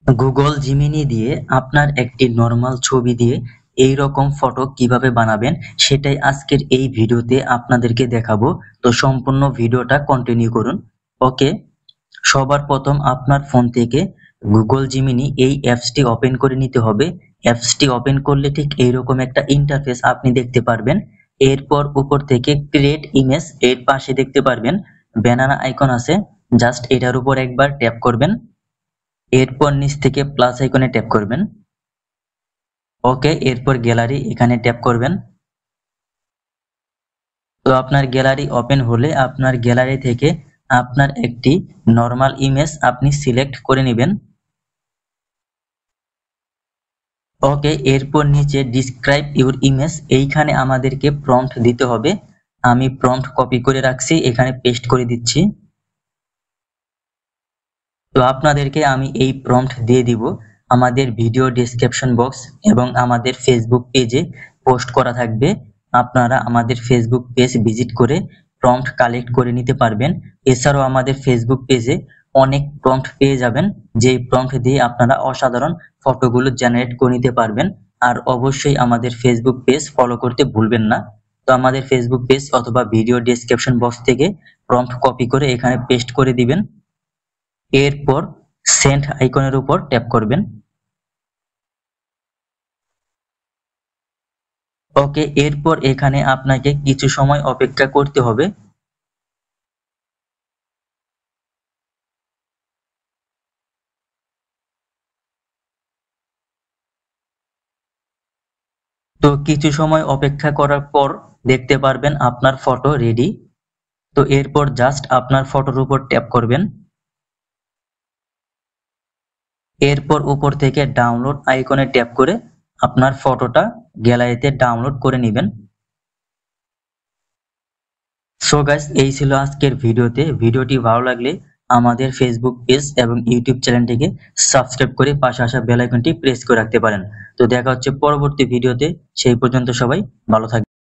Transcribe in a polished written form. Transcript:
Google Gemini দিয়ে আপনার একটি নরমাল ছবি দিয়ে এই রকম ফটো কিভাবে বানাবেন সেটাই আজকের এই ভিডিওতে আপনাদেরকে দেখাবো। তো সম্পূর্ণ ভিডিওটা কন্টিনিউ করুন। ওকে, সবার প্রথম আপনার ফোন থেকে গুগল জিমিনি এই অ্যাপসটি ওপেন করে নিতে হবে। অ্যাপসটি ওপেন করলে ঠিক এইরকম একটা ইন্টারফেস আপনি দেখতে পারবেন। এরপর উপর থেকে ক্রিয়েট ইমেজ এর পাশে দেখতে পারবেন ব্যানানা আইকন আছে, জাস্ট এটার উপর একবার ট্যাপ করবেন। এরপর নিচ থেকে প্লাস আইকনে ট্যাপ করবেন। ওকে, এরপর গ্যালারি এখানে ট্যাপ করবেন। তো আপনার গ্যালারি ওপেন হলে আপনার গ্যালারি থেকে আপনার একটি নরমাল ইমেজ আপনি সিলেক্ট করে নেবেন। ওকে, এরপর নিচে ডিসক্রাইব ইউর ইমেজ এইখানে আমাদেরকে প্রম্পট দিতে হবে। আমি প্রম্পট কপি করে রাখছি, এখানে পেস্ট করে দিচ্ছি। তো আপনাদেরকে আমি এই প্রম্পট দিয়ে দিব। আমাদের ভিডিও ডেসক্রিপশন বক্স এবং আমাদের ফেসবুক পেজে পোস্ট করা থাকবে। আপনারা আমাদের ফেসবুক পেজ ভিজিট করে প্রম্পট কালেক্ট করে নিতে পারবেন। এছাড়াও আমাদের ফেসবুক পেজে অনেক প্রম্পট পেয়ে যাবেন, যেই প্রম্পট দিয়ে আপনারা অসাধারণ ফটোগুলো জেনারেট করে নিতে পারবেন। আর অবশ্যই আমাদের ফেসবুক পেজ ফলো করতে ভুলবেন না। তো আমাদের ফেসবুক পেজ অথবা ভিডিও ডেসক্রিপশন বক্স থেকে প্রম্পট কপি করে এখানে পেস্ট করে দিবেন। এরপর সেন্ড আইকনের উপর ট্যাপ করবেন। ওকে, এরপর এখানে আপনাকে কিছু সময় অপেক্ষা করতে হবে। তো কিছু সময় অপেক্ষা করার পর দেখতে পারবেন আপনার ফটো রেডি। তো এরপর জাস্ট আপনার ফটোর উপর ট্যাপ করবেন। এরপর উপর থেকে ডাউনলোড আইকনে ট্যাপ করে আপনার ফটোটা গ্যালারিতে ডাউনলোড করে নেবেন। সো গাইস, এই ছিল আজকের ভিডিওতে। ভিডিওটি ভালো লাগলে আমাদের ফেসবুক পেজ এবং ইউটিউব চ্যানেলটিকে সাবস্ক্রাইব করে পাশে আসা বেল আইকনটি প্রেস করে রাখতে পারেন। তো দেখা হচ্ছে পরবর্তী ভিডিওতে, সেই পর্যন্ত সবাই ভালো থাকবেন।